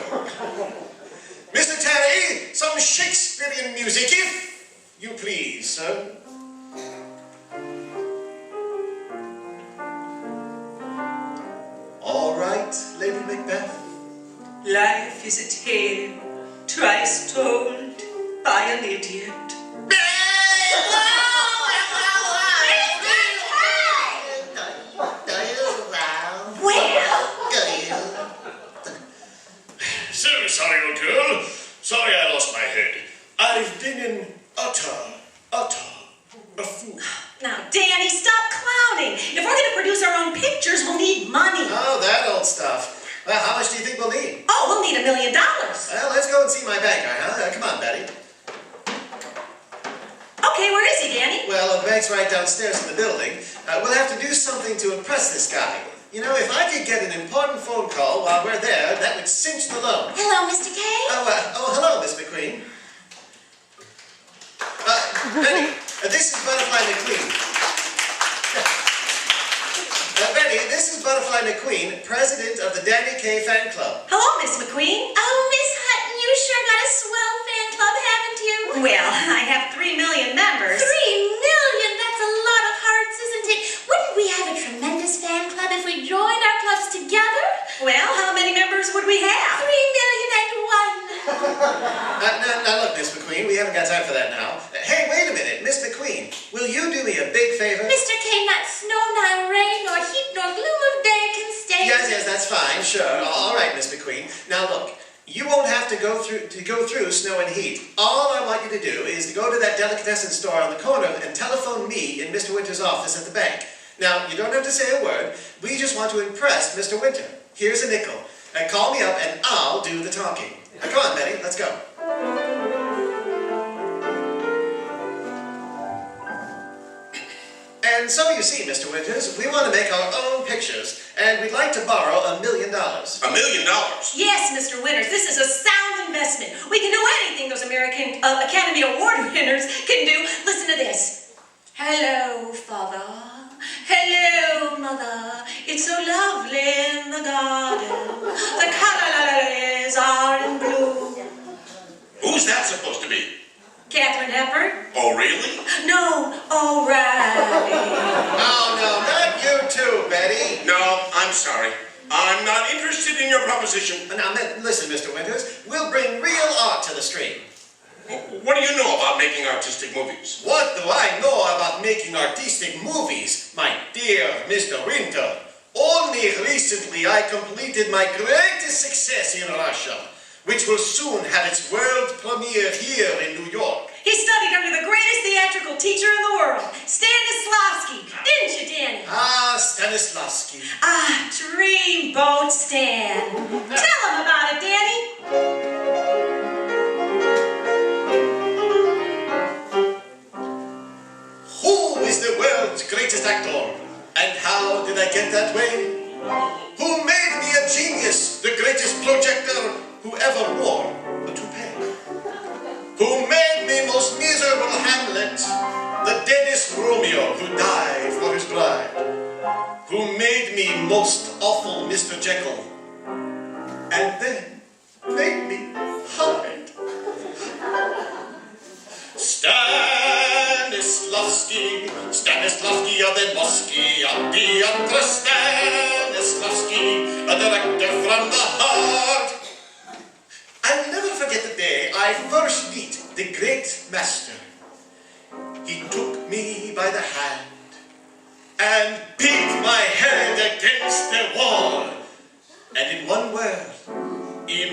Mr. Terry, some Shakespearean music, if you please, sir. All right, Lady Macbeth. Life is a tale, twice told by an idiot. So sorry, old girl. Sorry I lost my head. I've been in utter a fool. Now, Danny, stop clowning. If we're going to produce our own pictures, we'll need money. Oh, that old stuff. Well, how much do you think we'll need? Oh, we'll need $1 million. Well, let's go and see my banker, huh? Come on, Betty. Okay, where is he, Danny? Well, the bank's right downstairs in the building. We'll have to do something to impress this guy. You know, if I could get an important phone call while we're there, that would cinch the loan. Hello, Mr. K. Hello, Miss McQueen. Betty, this is Butterfly McQueen. Betty, this is Butterfly McQueen, president of the Danny K fan club. Hello, Miss McQueen. Oh, Miss Hutton, you sure got a swell fan club, haven't you? Well, I have 3 million members. 3 million? That's a lot of hearts, isn't it? Wouldn't we have a tremendous fan club if we joined our clubs together? Well, how many members would we have? 3,000,001. Now look, Miss McQueen, we haven't got time for that now. Hey, wait a minute, Miss McQueen, will you do me a big favor? Mr. K, not snow, nor rain, nor heat, nor gloom of day can stay. Yes, that's fine, sure. All right, Miss McQueen. Now look, you won't have to go through snow and heat. All I want you to do is to go to that delicatessen store on the corner and telephone me in Mr. Winter's office at the bank. Now, you don't have to say a word. We just want to impress Mr. Winter. Here's a nickel. Call me up and I'll do the talking. Come on, Betty, let's go. And so you see, Mr. Winters, we want to make our own pictures, and we'd like to borrow $1 million. $1 million? Yes, Mr. Winters, this is a sound investment. We can do anything those American Academy Award winners can do. Listen to this. Hello, Father. Hello, Mother. It's so lovely in the garden. The colors are in bloom. Who's that supposed to be? Catherine Hepburn? Oh, really? No, O'Reilly. Oh, no, not you too, Betty. No, I'm sorry. I'm not interested in your proposition. Now, listen, Mr. Winters, we'll bring real art to the screen. What do you know about making artistic movies? What do I know about making artistic movies, my dear Mr. Winter? Only recently I completed my greatest success in Russia, which will soon have its world premiere here in New York. He studied under the greatest theatrical teacher in the world, Stanislavski. Didn't you, Danny? Ah, Stanislavski. Ah, Dreamboat Stan. Tell him about it, Danny. Who is the world's greatest actor? And how did I get that way? Who made me a genius, the greatest projector who ever wore a toupee? Who made me most miserable Hamlet, the deadest Romeo who died for his bride? Who made me most awful Mr. Jekyll, and then made me I first meet the great master, he took me by the hand and beat my head against the wall. And in one word, he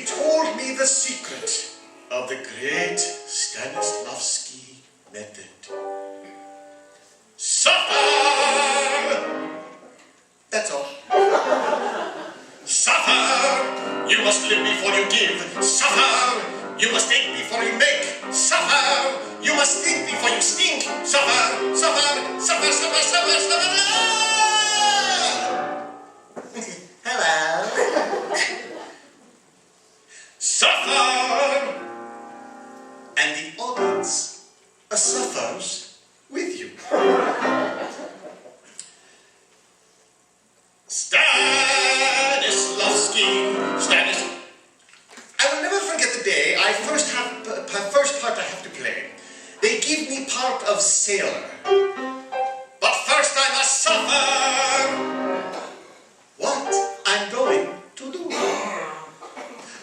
told me the secret of the great Stanislavski method. Suffer! That's all. Suffer! You must live before you give. Suffer! You must think before you make. Suffer! You must think before you stink. Suffer! Suffer! Suffer! Suffer! Suffer! Suffer! Hello. Suffer! And the audience suffers with you. Stanislavski. I will never forget the day I first part I have to play. They give me part of sailor. But first I must suffer. What I'm going to do.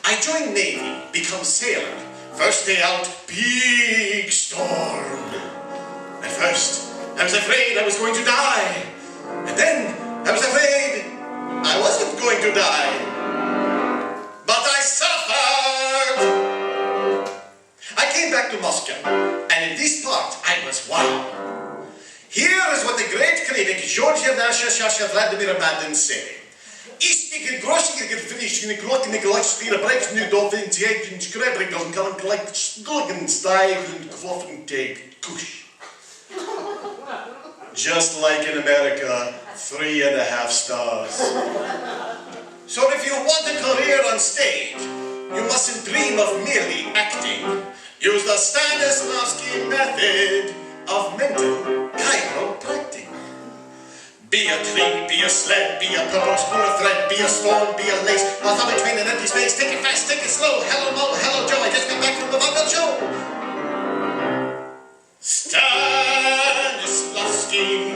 I join Navy, become sailor. First day out, big storm. At first, I was afraid I was going to die. And then, I was afraid I wasn't going to die. But I suffered. I came back to Moscow, and in this part, I was wow. Here is what the great critic George Yevnasha Vladimir Madin said. Истига грошига фришни глокни глочстина брексни долфин тейген скребригон kan collect stuggen steigen kvoffen take kush. Just like in America, 3.5 stars. So if you want a career on stage, you mustn't dream of merely acting. Use the Stanislavski method of mental chiropractic. Be a tree, be a sled, be a purple spoon of thread, be a storm, be a lace, a thumb between an empty space, take it fast, take it slow, hello Mo, hello Joe, I just got back from the vocal show. Stanislavski.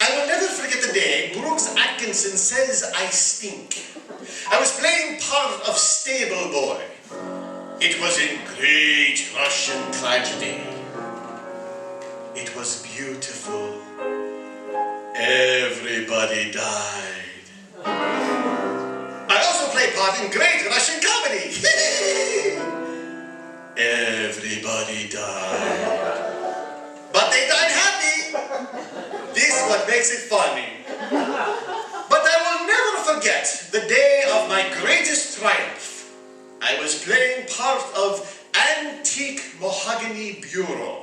I will never forget the day Brooks Atkinson says I stink. I was playing part of Stable Boy. It was in great Russian tragedy. It was beautiful. Everybody died. I also played part in great Russian comedy. Everybody died. But they died happy. This is what makes it funny. But I will never forget the day of my greatest triumph. I was playing part of Antique Mahogany Bureau.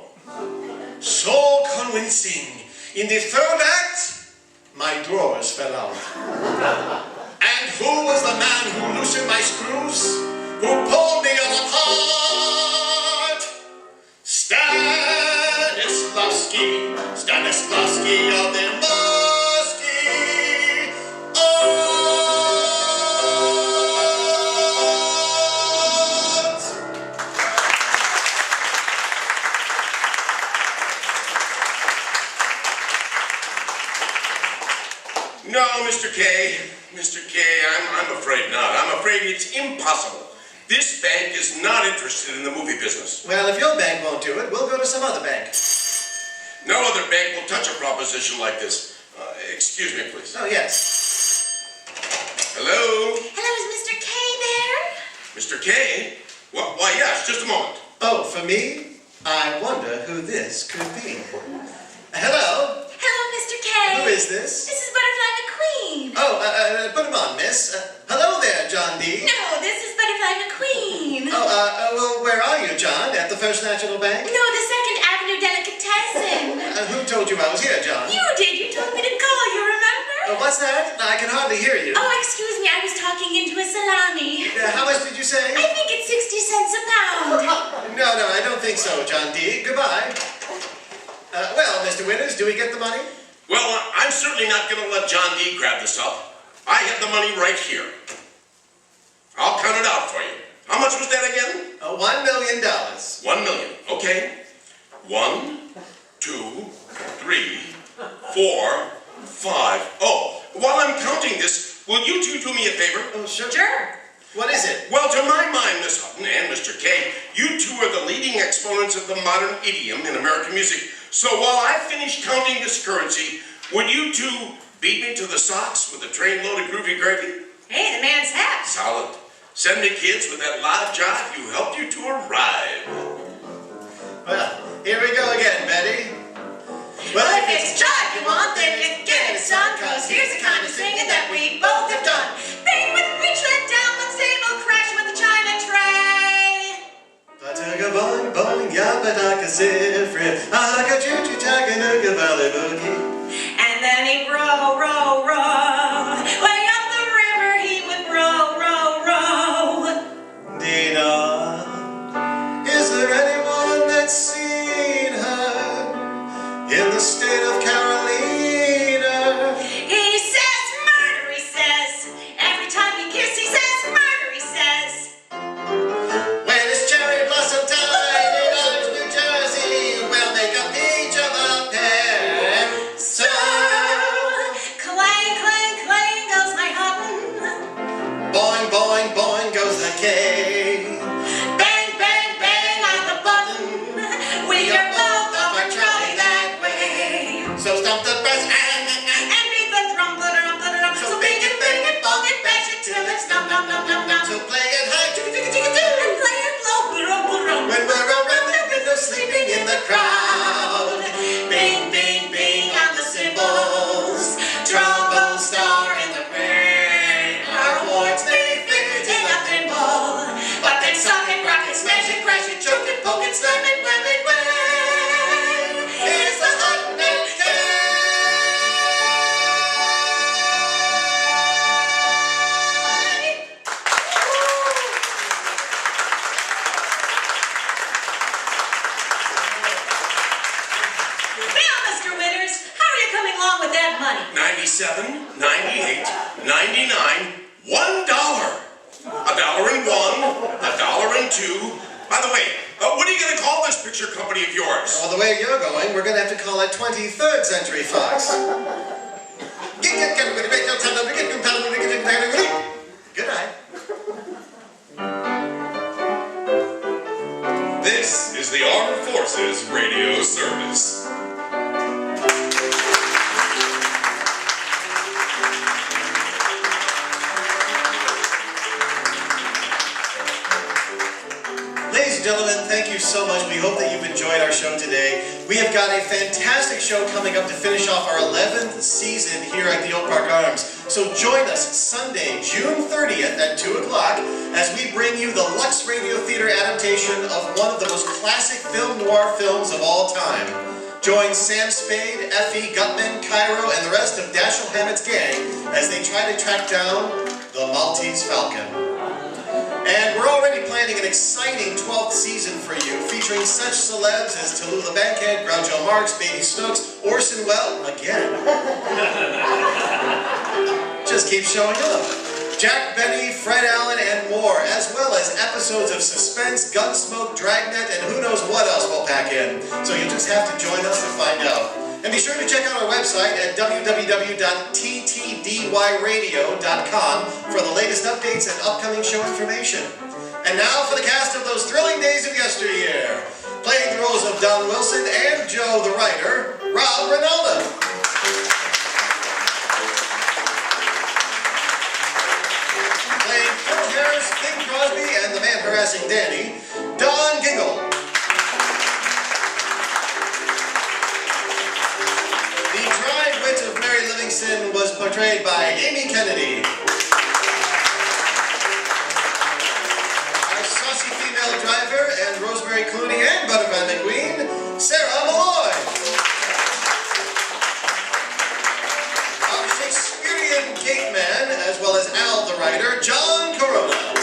So convincing. In the third act, my drawers fell out. And who was the man who loosened my screws? Who pulled me apart? Stanislavski, Stanislavski of the Mosky. No, Mr. K. Mr. K, I'm afraid not. I'm afraid it's impossible. This bank is not interested in the movie business. Well, if your bank won't do it, we'll go to some other bank. No other bank will touch a proposition like this. Excuse me, please. Oh, yes. Hello? Hello, is Mr. K there? Mr. K? Why, yes, just a moment. Oh, for me? I wonder who this could be. Hello? Hello, Mr. K. Who is this? This is Butterfly McQueen. Oh, put him on, miss. Hello there, John D. No, this is Butterfly McQueen. Oh, well, where are you, John? At the First National Bank? No, the Second Avenue Delicatessen. Who told you I was here, John? You did. You told me to call. You remember? What's that? I can hardly hear you. Oh, excuse me. I was talking into a salami. How much did you say? I think it's 60 cents a pound. No, I don't think so, John D. Goodbye. Well, Mr. Winters, do we get the money? Well, I'm certainly not going to let John D. grab this up. I have the money right here. I'll count it out for you. How much was that again? $1 million. $1 million. Okay. 1, 2, 3, 4, 5. Oh, while I'm counting this, will you two do me a favor? Oh, sure. Sure. What is it? Well, to my mind, Miss Hutton and Mr. K, you two are the leading exponents of the modern idiom in American music. So while I finish counting this currency, would you two beat me to the socks with a train-load of groovy gravy? Hey, the man's happy. Solid. Send me, kids, with that live jive you helped you to arrive. Well, here we go again, Betty. Well, if it's jive you want, then you get it, son, 'cause here's the kind of singing that we both have done. Bang with reach, let down with stable, crash with the china tray. Pataga boing boing, yapadaka sifri, aga choo choo chaganuga valley boogie. And then he'd row, row, row. Way up the river he would row, row, row. Dina, is there anyone that's seen her in the state of Carolina? He says murder, he says. Every time he kisses, he says murder, he says. When it's cherry blossom time in Orange, New Jersey, we'll make a peach of a pear. So, clang, clang, clang goes my Hutton. boing, boing, boing goes the K. Bang, bang, bang on the button. We are both off our trolley that way. So stomp the press and beat the drum, the drum, the drum. So bang it, bong it, bash it till it's dum, dum, dum, dum, dum. so play it high, chicka chicka chicka And choo. play it low, ba-dum, ba-dum. When we're around, there'll be no sleeping in the crowd. Bing, bing, bing on the cymbals. Trombone star in the ring. Our awards may fit in a thimble, but then sock it, rock it, smash it, crash it, choke it, poke it, slam it, wham it, wham. It's the Hutton and K. Now, Mr. Winters, how are you coming along with that money? 97, 98, 99, $1. $1.01, $1.02. By the way, what are you going to call this picture company of yours? Well, the way you're going, we're going to have to call it 23rd Century Fox. Good night. This is the Armed Forces Radio Service. Ladies and gentlemen, thank you so much. We hope that you've enjoyed our show today. We have got a fantastic show coming up to finish off our 11th season here at the Oak Park Arms. So join us Sunday, June 30th at 2 o'clock as we bring you the Lux Radio Theater adaptation of one of the most classic film noir films of all time. Join Sam Spade, Effie, Gutman, Cairo, and the rest of Dashiell Hammett's gang as they try to track down the Maltese Falcon. And we're already planning an exciting 12th season for you, featuring such celebs as Tallulah Bankhead, Groucho Marx, Baby Snooks, Orson Welles, again. Just keep showing up. Jack Benny, Fred Allen, and more, as well as episodes of Suspense, Gunsmoke, Dragnet, and who knows what else we'll pack in. So you just have to join us to find out. And be sure to check out our website at www.ttdyradio.com for the latest updates and upcoming show information. And now for the cast of those thrilling days of yesteryear. Playing the roles of Don Wilson and Joe the writer, Rob Ronaldo. Playing Phil Harris, Bing Crosby, and the man harassing Danny, Don Gingle. The dry wit of Mary Livingston was portrayed by Amy Kennedy. Our saucy female driver and Rosemary Clooney and Butterfly McQueen, Sarah Malloy. Our Shakespearean Kate Man, as well as Al the writer, John Corona.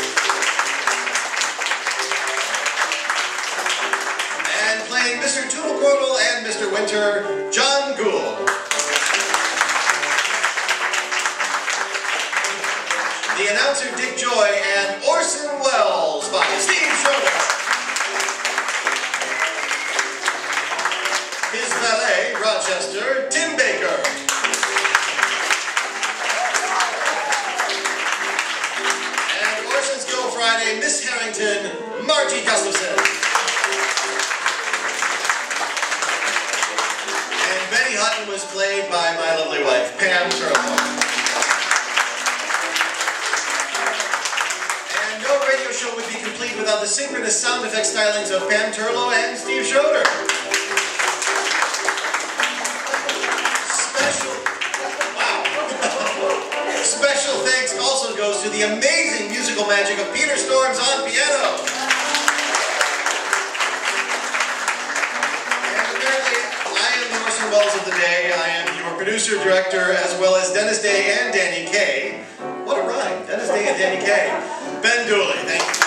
And playing Mr. Toodle-Cordle and Mr. Winter, John Gould. The announcer Dick Joy and Orson Welles by Steve Schroeder. His valet, Rochester, Tim Baker. And Orson's Friday, Miss Harrington, Margie Gustafson. And Betty Hutton was played by my lovely wife, Pam Turlow. And no radio show would be complete without the synchronous sound effect stylings of Pam Turlow and Steve Schroeder. Special thanks also goes to the amazing musical magic of Peter Storms on piano. And apparently, I am the Orson Welles of the day. I am your producer, director, as well as Dennis Day and Danny Kaye. What a rhyme, Dennis Day and Danny Kaye. Ben Dooley, thank you.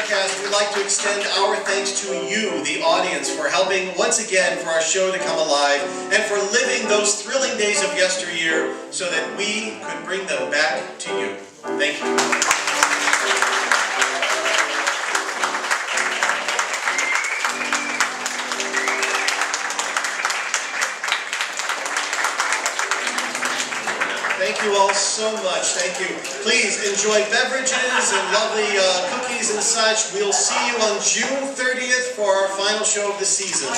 Cast, we'd like to extend our thanks to you, the audience, for helping once again for our show to come alive and for living those thrilling days of yesteryear so that we could bring them back to you. Thank you. Thank you all so much. Thank you. Please enjoy beverages and lovely cookies and such. We'll see you on June 30th for our final show of the season.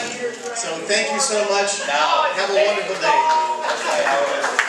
So thank you so much. Have a wonderful day.